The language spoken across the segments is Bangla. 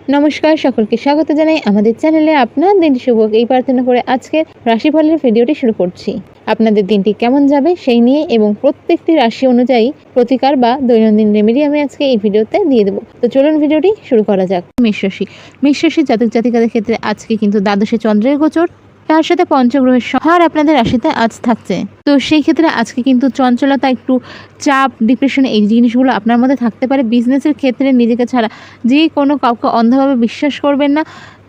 নমস্কার, সকলকে স্বাগত জানাই আমাদের চ্যানেলে। আপনার দিনটি শুভ এই প্রার্থনা করে আজকের রাশিফলের ভিডিওটি শুরু করছি। আপনাদের দিনটি কেমন যাবে সেই নিয়ে এবং প্রত্যেকটি রাশি অনুযায়ী প্রতিকার বা দৈনন্দিন রেমেডি আমি আজকে এই ভিডিওতে দিয়ে দেবো। তো চলুন ভিডিওটি শুরু করা যাক। মেষ রাশির জাতক জাতিকাদের ক্ষেত্রে আজকে কিন্তু দ্বাদশে চন্দ্রের গোচর, তার সাথে পঞ্চগ্রহের সহার আপনাদের রাশিতে আজ থাকছে। তো সেই ক্ষেত্রে আজকে কিন্তু চঞ্চলতা, একটু চাপ, ডিপ্রেশন এই জিনিসগুলো আপনার মধ্যে থাকতে পারে। বিজনেসের ক্ষেত্রে নিজেকে ছাড়া যে কোনো কাউকে অন্ধভাবে বিশ্বাস করবেন না।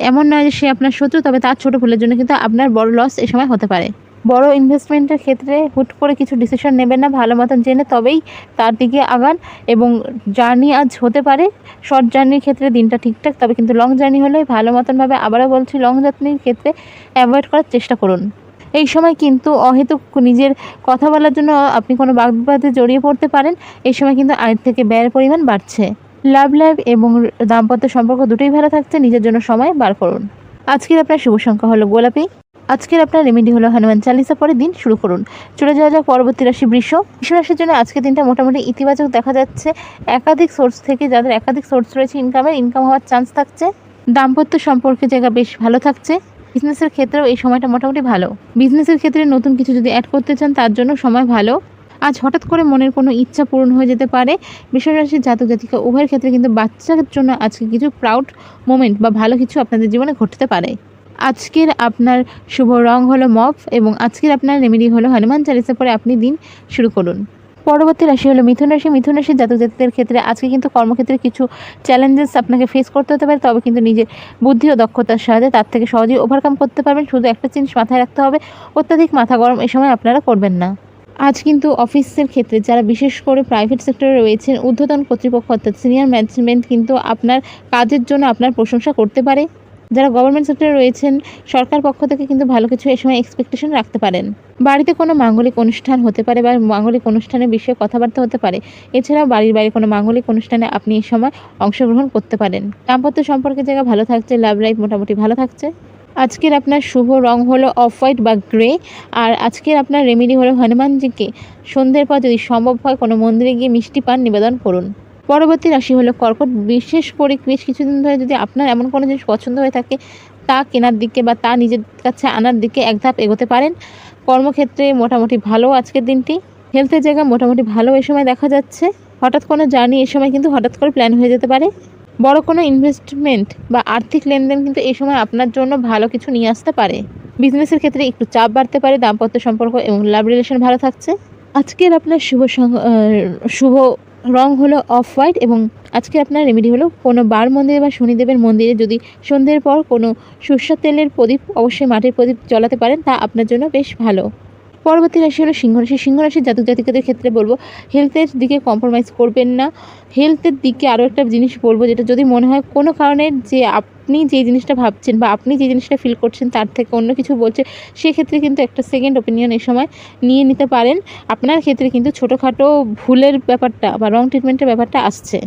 এমন নয় যে সে আপনার শত্রু, তবে তার ছোট ভুলের জন্য কিন্তু আপনার বড় লস এ সময় হতে পারে। বড় ইনভেস্টমেন্টের ক্ষেত্রে হুট করে কিছু ডিসিশন নেবেন না, ভালো মতন জেনে তবেই তার দিকে আগান। এবং জার্নি আজ হতে পারে, শর্ট জার্নির ক্ষেত্রে দিনটা ঠিকঠাক, তবে কিন্তু লং জার্নি হলে ভালো মতনভাবে, আবারও বলছি, লং জার্নির ক্ষেত্রে অ্যাভয়েড করার চেষ্টা করুন। এই সময় কিন্তু অহেতুক নিজের কথা বলার জন্য আপনি কোনো বাগবিবাদে জড়িয়ে পড়তে পারেন। এই সময় কিন্তু আয়ের থেকে ব্যয়ের পরিমাণ বাড়ছে। লাভ লাইফ এবং দাম্পত্য সম্পর্ক দুটোই ভালো থাকছে, নিজের জন্য সময় বার করুন। আজকের আপনার শুভ সংখ্যা হলো গোলাপি। আজকের আপনার রেমেডি হলো হনুমান চালিসা পরে দিন শুরু করুন। চলে যাওয়া যাক পরবর্তী রাশি বৃষ রাশির জন্য আজকের দিনটা মোটামুটি ইতিবাচক দেখা যাচ্ছে। একাধিক সোর্স থেকে যাদের একাধিক সোর্স রয়েছে ইনকাম হওয়ার চান্স থাকছে। দাম্পত্য সম্পর্কের জায়গা বেশ ভালো থাকছে। বিজনেসের ক্ষেত্রেও এই সময়টা মোটামুটি ভালো। বিজনেসের ক্ষেত্রে নতুন কিছু যদি অ্যাড করতে চান তার জন্য সময় ভালো। আজ হঠাৎ করে মনের কোনো ইচ্ছা পূরণ হয়ে যেতে পারে। বৃষ রাশির জাতক জাতিকা উভয়ের ক্ষেত্রে কিন্তু বাচ্চার জন্য আজকে কিছু প্রাউড মোমেন্ট বা ভালো কিছু আপনাদের জীবনে ঘটতে পারে। আজকের আপনার শুভ রং হলো মভ এবং আজকের আপনার রেমেডি হলো হনুমান চালিসা পরে আপনি দিন শুরু করুন। পরবর্তী রাশি হলো মিথুন রাশি। মিথুন রাশির জাতক জাতিকাদের ক্ষেত্রে আজকে কিন্তু কর্মক্ষেত্রে কিছু চ্যালেঞ্জেস আপনাকে ফেস করতে হতে পারে, তবে কিন্তু নিজের বুদ্ধি ও দক্ষতার সাহায্যে তার থেকে সহজেই ওভারকাম করতে পারবেন। শুধু একটা জিনিস মাথায় রাখতে হবে, অত্যাধিক মাথা গরম এই সময় আপনারা করবেন না। আজ কিন্তু অফিসের ক্ষেত্রে যারা বিশেষ করে প্রাইভেট সেক্টরে রয়েছেন, ঊর্ধ্বতন কর্তৃপক্ষ অর্থাৎ সিনিয়র ম্যানেজমেন্ট কিন্তু আপনার কাজের জন্য আপনার প্রশংসা করতে পারে। যারা গভর্নমেন্ট সেক্টরে রয়েছেন, সরকার পক্ষ থেকে কিন্তু ভালো কিছু এই সময় এক্সপেকটেশন রাখতে পারেন। বাড়িতে কোনো মাঙ্গলিক অনুষ্ঠান হতে পারে বা মাঙ্গলিক অনুষ্ঠানের বিষয়ে কথাবার্তা হতে পারে। এছাড়াও বাড়ির বাইরে কোনো মাঙ্গলিক অনুষ্ঠানে আপনি এই সময় অংশগ্রহণ করতে পারেন। দাম্পত্য সম্পর্কের জায়গা ভালো থাকছে। লাভ লাইফ মোটামুটি ভালো থাকছে। আজকের আপনার শুভ রং হলো অফ হোয়াইট বা গ্রে। আর আজকের আপনার রেমেডি হলো হনুমানজিকে সন্ধ্যের পর যদি সম্ভব হয় কোনো মন্দিরে গিয়ে মিষ্টি পান নিবেদন করুন। পরবর্তী রাশি হলো কর্কট। বিশেষ করে বেশ কিছুদিন ধরে যদি আপনার এমন কোনো জিনিস পছন্দ হয়ে থাকে তা কেনার দিকে বা তা নিজের কাছে আনার দিকে এক ধাপ এগোতে পারেন। কর্মক্ষেত্রে মোটামুটি ভালো আজকের দিনটি। হেলথের জায়গা মোটামুটি ভালো এই সময় দেখা যাচ্ছে। হঠাৎ কোনো জার্নি এই সময় কিন্তু হঠাৎ করে প্ল্যান হয়ে যেতে পারে। বড় কোনো ইনভেস্টমেন্ট বা আর্থিক লেনদেন কিন্তু এই সময় আপনার জন্য ভালো কিছু নিয়ে আসতে পারে। বিজনেসের ক্ষেত্রে একটু চাপ বাড়তে পারে। দাম্পত্য সম্পর্ক এবং লাভ রিলেশন ভালো থাকছে। আজকের আপনার শুভ রং হলো অফ হোয়াইট এবং আজকে আপনার রেমেডি হলো কোনো বার মন্দিরে বা শনিদেবের মন্দিরে যদি সন্ধ্যের পর কোনো সরষের তেলের প্রদীপ, অবশ্যই মাটির প্রদীপ জ্বালাতে পারেন, তা আপনার জন্য বেশ ভালো। পরবর্তী রাশি হলো সিংহ রাশি। সিংহ রাশির জাতক জাতিকাদের ক্ষেত্রে বলবো হেলথের দিকে কম্প্রোমাইজ করবেন না। হেলথের দিকে আরও একটা জিনিস বলবো, যেটা যদি মনে হয় কোনো কারণে যে আপনি যে জিনিসটা ভাবছেন বা আপনি যে জিনিসটা ফিল করছেন তার থেকে অন্য কিছু বলছে, সেক্ষেত্রে কিন্তু একটা সেকেন্ড ওপিনিয়ন এই সময় নিয়ে নিতে পারেন। আপনার ক্ষেত্রে কিন্তু ছোটোখাটো ভুলের ব্যাপারটা বা রং ট্রিটমেন্টের ব্যাপারটা আসছে।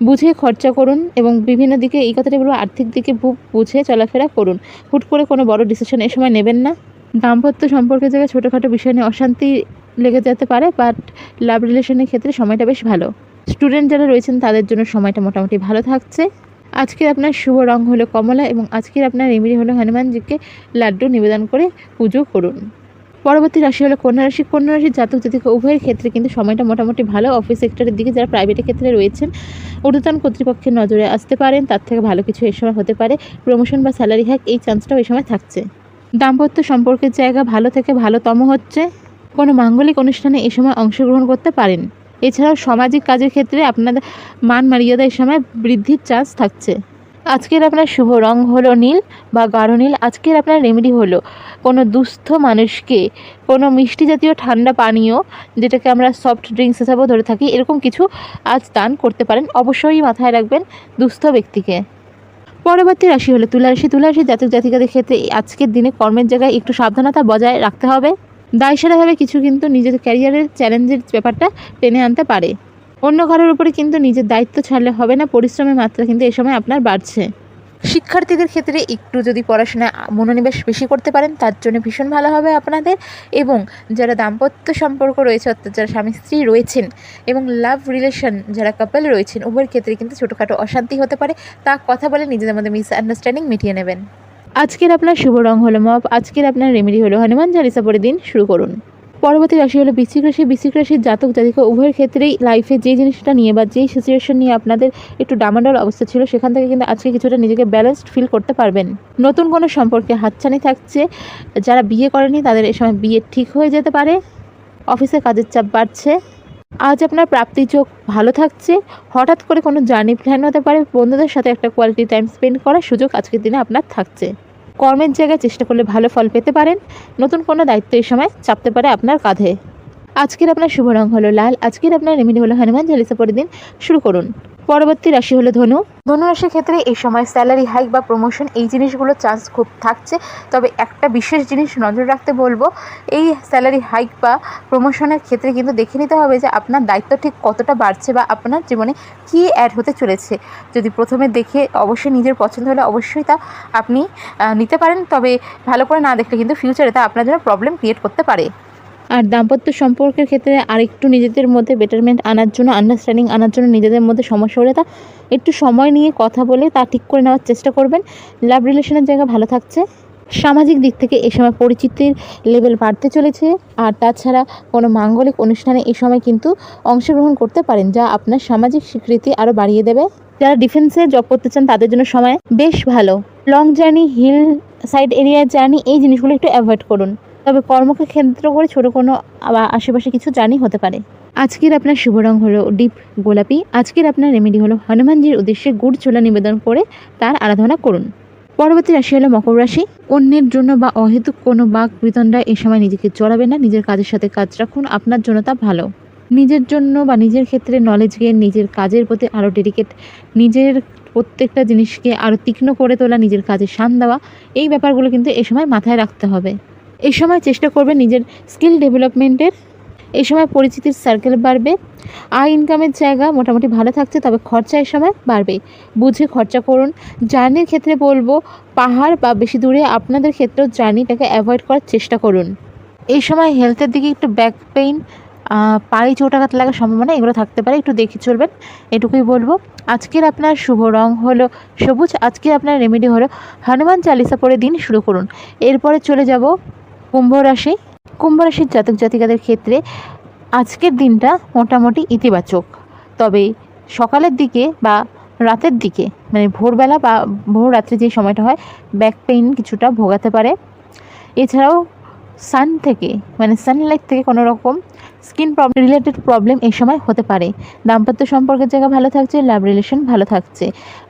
বুঝে খরচা করুন এবং বিভিন্ন দিকে, এই কথাটা বলবো, আর্থিক দিকে বুঝে চলাফেরা করুন। হুট করে কোনো বড় ডিসিশন এই সময় নেবেন না। দাম্পত্য সম্পর্কের জায়গায় ছোটোখাটো বিষয় নিয়ে অশান্তি লেগে যেতে পারে, বাট লাভ রিলেশনের ক্ষেত্রে সময়টা বেশ ভালো। স্টুডেন্ট যারা রয়েছেন তাদের জন্য সময়টা মোটামুটি ভালো থাকছে। আজকের আপনার শুভ রং হলো কমলা এবং আজকের আপনার রেমেডি হলো হনুমানজিকে লাড্ডু নিবেদন করে পুজো করুন। পরবর্তী রাশি হলো কন্যা রাশি। কন্যা রাশির জাতক জাতিকা উভয়ের ক্ষেত্রে কিন্তু সময়টা মোটামুটি ভালো। অফিস সেক্টরের দিকে যারা প্রাইভেটের ক্ষেত্রে রয়েছেন, ঊর্ধ্বতন কর্তৃপক্ষের নজরে আসতে পারেন, তার থেকে ভালো কিছু এই সময় হতে পারে। প্রমোশন বা স্যালারি হ্যাক এই চান্সটাও এই সময় থাকছে। দাম্পত্য সম্পর্কের জায়গা ভালো থেকে ভালোতম হচ্ছে। কোনো মাঙ্গলিক অনুষ্ঠানে এই সময় অংশগ্রহণ করতে পারেন। এছাড়াও সামাজিক কাজের ক্ষেত্রে আপনাদের মান মর্যাদা এই সময় বৃদ্ধির চান্স থাকছে। আজকের আপনার শুভ রং হলো নীল বা গাঢ় নীল। আজকের আপনার রেমেডি হলো কোনো দুস্থ মানুষকে কোনো মিষ্টি জাতীয় ঠান্ডা পানীয়, যেটাকে আমরা সফট ড্রিঙ্কস হিসাবেও ধরে থাকি, এরকম কিছু আজ দান করতে পারেন। অবশ্যই মাথায় রাখবেন দুস্থ ব্যক্তিকে। পরবর্তী রাশি হলো তুলা রাশি। তুলা রাশির জাতক জাতিকাদের ক্ষেত্রে আজকের দিনে কর্মের জায়গায় একটু সাবধানতা বজায় রাখতে হবে। দায়সারাভাবে কিছু কিন্তু নিজের ক্যারিয়ারের চ্যালেঞ্জের ব্যাপারটা টেনে আনতে পারে। অন্য কারোর উপরে কিন্তু নিজের দায়িত্ব ছাড়লে হবে না। পরিশ্রমের মাত্রা কিন্তু এই সময় আপনার বাড়ছে। শিক্ষার্থীদের ক্ষেত্রে একটু যদি পড়াশোনায় মনোনিবেশ বেশি করতে পারেন তার জন্য ভীষণ ভালো হবে আপনাদের। এবং যারা দাম্পত্য সম্পর্ক রয়েছে অর্থাৎ যারা স্বামী স্ত্রী রয়েছেন এবং লাভ রিলেশন যারা কাপল রয়েছেন উভয়ের ক্ষেত্রে কিন্তু ছোটোখাটো অশান্তি হতে পারে, তা কথা বলে নিজেদের মধ্যে মিসআন্ডারস্ট্যান্ডিং মিটিয়ে নেবেন। আজকের আপনার শুভ রং হলো মব। আজকের আপনার রেমেডি হলো হনুমান চালিসা পড়ে দিন শুরু করুন। পরবর্তী রাশি হলো বৃশ্চিক রাশি। বৃশ্চিক রাশির জাতক জাতিকা উভয়ের ক্ষেত্রেই লাইফে যে জিনিসটা নিয়ে বা যেই সিচুয়েশন নিয়ে আপনাদের একটু ডামাডোল অবস্থা ছিল সেখান থেকে কিন্তু আজকে কিছুটা নিজেকে ব্যালেন্সড ফিল করতে পারবেন। নতুন কোনো সম্পর্কে হাতছানি থাকছে। যারা বিয়ে করেনি তাদের এই সময় বিয়ে ঠিক হয়ে যেতে পারে। অফিসে কাজের চাপ বাড়ছে। আজ আপনার প্রাপ্তি যোগ ভালো থাকছে। হঠাৎ করে কোনো জার্নি প্ল্যান হতে পারে। বন্ধুদের সাথে একটা কোয়ালিটি টাইম স্পেন্ড করার সুযোগ আজকের দিনে আপনার থাকছে। কর্মের জায়গায় চেষ্টা করলে ভালো ফল পেতে পারেন। নতুন কোনো দায়িত্ব এই সময় চাপতে পারে আপনার কাঁধে। আজকের আপনার শুভ রং হলো লাল। আজকের আপনার রেমেডি হলো হনুমান চালিসা পড়ে দিন শুরু করুন। পরবর্তী রাশি হলো ধনু। ধনু রাশির ক্ষেত্রে এই সময় স্যালারি হাইক বা প্রমোশন এই জিনিসগুলোর চান্স খুব থাকছে। তবে একটা বিশেষ জিনিস নজর রাখতে বলবো, এই স্যালারি হাইক বা প্রমোশনের ক্ষেত্রে কিন্তু দেখে নিতে হবে যে আপনার দায়িত্ব ঠিক কতটা বাড়ছে বা আপনার জীবনে কী অ্যাড হতে চলেছে। যদি প্রথমে দেখে অবশ্যই নিজের পছন্দ হলে অবশ্যই তা আপনি নিতে পারেন, তবে ভালো করে না দেখলে কিন্তু ফিউচারে তা আপনার জন্য প্রবলেম ক্রিয়েট করতে পারে। আর দাম্পত্য সম্পর্কের ক্ষেত্রে আরেকটু নিজেদের মধ্যে বেটারমেন্ট আনার জন্য, আন্ডারস্ট্যান্ডিং আনার জন্য নিজেদের মধ্যে সমস্যা হলে তা একটু সময় নিয়ে কথা বলে তা ঠিক করে নেওয়ার চেষ্টা করবেন। লাভ রিলেশনের জায়গা ভালো থাকছে। সামাজিক দিক থেকে এই সময় পরিচিতির লেভেল বাড়তে চলেছে। আর তাছাড়া কোনো মাঙ্গলিক অনুষ্ঠানে এই সময় কিন্তু অংশগ্রহণ করতে পারেন, যা আপনার সামাজিক স্বীকৃতি আরও বাড়িয়ে দেবে। যারা ডিফেন্সে জব করতে চান তাদের জন্য সময় বেশ ভালো। লং জার্নি, হিল সাইড এরিয়ার জার্নি এই জিনিসগুলো একটু অ্যাভয়েড করুন। তবে কর্মকে কেন্দ্র করে ছোটো কোনো আশেপাশে কিছু জার্নি হতে পারে। আজকের আপনার শুভ রং হলো ডিপ গোলাপি। আজকের আপনার রেমেডি হলো হনুমানজির উদ্দেশ্যে গুড় ছোলা নিবেদন করে তার আরাধনা করুন। পরবর্তী রাশি হলো মকর রাশি। অন্যের জন্য বা অহেতুক কোনো বাক বিতণ্ডায় এই সময় নিজেকে জড়াবেন না। নিজের কাজের সাথে কাজ রাখুন, আপনার জন্য তা ভালো। নিজের জন্য বা নিজের ক্ষেত্রে নলেজ গেইন, নিজের কাজের প্রতি আরও ডেডিকেট, নিজের প্রত্যেকটা জিনিসকে আরও তীক্ষ্ণ করে তোলা, নিজের কাজে শান দেওয়া, এই ব্যাপারগুলো কিন্তু এই সময় মাথায় রাখতে হবে। এই সময় চেষ্টা করবেন নিজের স্কিল ডেভেলপমেন্টের। এই সময় পরিচিতির সার্কেল বাড়বে। আয় ইনকামের জায়গা মোটামুটি ভালো থাকছে, তবে খরচা এই সময় বাড়বে। বুঝে খরচা করুন। জার্নির ক্ষেত্রে বলবো পাহাড় বা বেশি দূরে আপনাদের ক্ষেত্রেও জার্নিটাকে অ্যাভয়েড করার চেষ্টা করুন। এই সময় হেলথের দিকে একটু ব্যাক পেইন, পায়ে চোটাঘাত লাগার সম্ভাবনা এগুলো থাকতে পারে, একটু দেখে চলবেন, এটুকুই বলবো। আজকের আপনার শুভ রং হলো সবুজ। আজকের আপনার রেমেডি হলো হনুমান চালিসা পড়ে দিন শুরু করুন। এরপরে চলে যাব কুম্ভ রাশি। কুম্ভ রাশির জাতক জাতিকাদের ক্ষেত্রে আজকের দিনটা মোটামুটি ইতিবাচক। তবে সকালের দিকে বা রাতের দিকে, মানে ভোরবেলা বা ভোর রাত্রে যে সময়টা হয়, ব্যাক পেইন কিছুটা ভোগাতে পারে। এছাড়াও সানলাইট থেকে কোনো রকম স্কিন রিলেটেড প্রবলেম এই সময় হতে পারে। দাম্পত্য সম্পর্কের জায়গা ভালো থাকছে। লাভ রিলেশন ভালো থাকছে।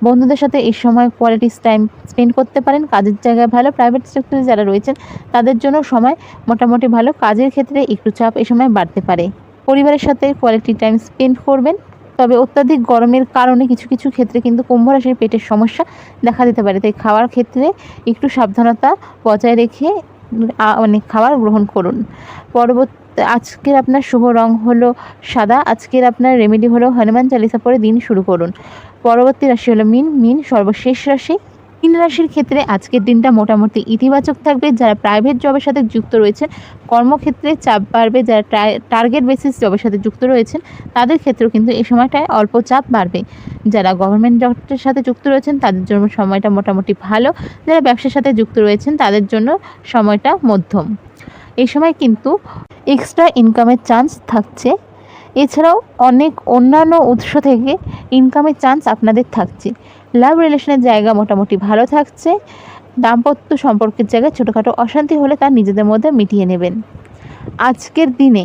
বন্ধুদের সাথে এই সময় কোয়ালিটি টাইম স্পেন্ড করতে পারেন। কাজের জায়গায় ভালো। প্রাইভেট সেক্টরে যারা রয়েছেন তাদের জন্য সময় মোটামুটি ভালো। কাজের ক্ষেত্রে একটু চাপ এই সময় বাড়তে পারে। পরিবারের সাথে কোয়ালিটি টাইম স্পেন্ড করবেন। তবে অত্যাধিক গরমের কারণে কিছু কিছু ক্ষেত্রে কিন্তু কুম্ভ রাশির পেটের সমস্যা দেখা দিতে পারে। তাই খাওয়ার ক্ষেত্রে একটু সাবধানতা বজায় রেখে খাবার গ্রহণ করুন। আজকের আপনার শুভ রং হলো সাদা। আজকের আপনার রেমেডি হলো হনুমান চালিসা পড়ে দিন শুরু করুন। পরবর্তী রাশি হলো মিন সর্বশেষ রাশি। মিন রাশির ক্ষেত্রে আজকের দিনটা মোটামুটি ইতিবাচক থাকবে। যারা প্রাইভেট জবের সাথে যুক্ত রয়েছেন কর্মক্ষেত্রে চাপ বাড়বে। যারা টার্গেট বেসিস জবের সাথে যুক্ত রয়েছেন তাদের ক্ষেত্রেও কিন্তু এই সময়টায় অল্প চাপ বাড়বে। যারা গভর্নমেন্ট জবের সাথে যুক্ত রয়েছেন তাদের জন্য সময়টা মোটামুটি ভালো। যারা ব্যবসার সাথে যুক্ত রয়েছেন তাদের জন্য সময়টা মধ্যম। এই সময় কিন্তু এক্সট্রা ইনকামের চান্স থাকছে। এছাড়াও অনেক অন্যান্য উৎস থেকে ইনকামের চান্স আপনাদের থাকছে। লাভ রিলেশনের জায়গা মোটামুটি ভালো থাকছে। দাম্পত্য সম্পর্কের জায়গায় ছোটোখাটো অশান্তি হলে তা নিজেদের মধ্যে মিটিয়ে নেবেন। আজকের দিনে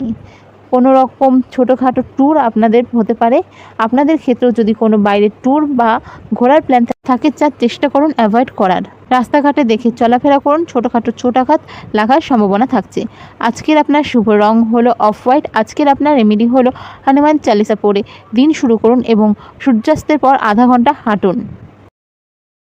কোনো রকম ছোটোখাটো ট্যুর আপনাদের হতে পারে। আপনাদের ক্ষেত্রেও যদি কোনো বাইরের ট্যুর বা ঘোরার প্ল্যান থাকে তার চেষ্টা করুন অ্যাভয়েড করার। রাস্তাঘাটে দেখে চলাফেরা করুন। ছোটোখাটো চোটাঘাত লাগার সম্ভাবনা থাকছে। আজকের আপনার শুভ রং হলো অফ হোয়াইট। আজকের আপনার রেমেডি হলো হনুমান চালিসা পড়ে দিন শুরু করুন এবং সূর্যাস্তের পর আধা ঘন্টা হাঁটুন।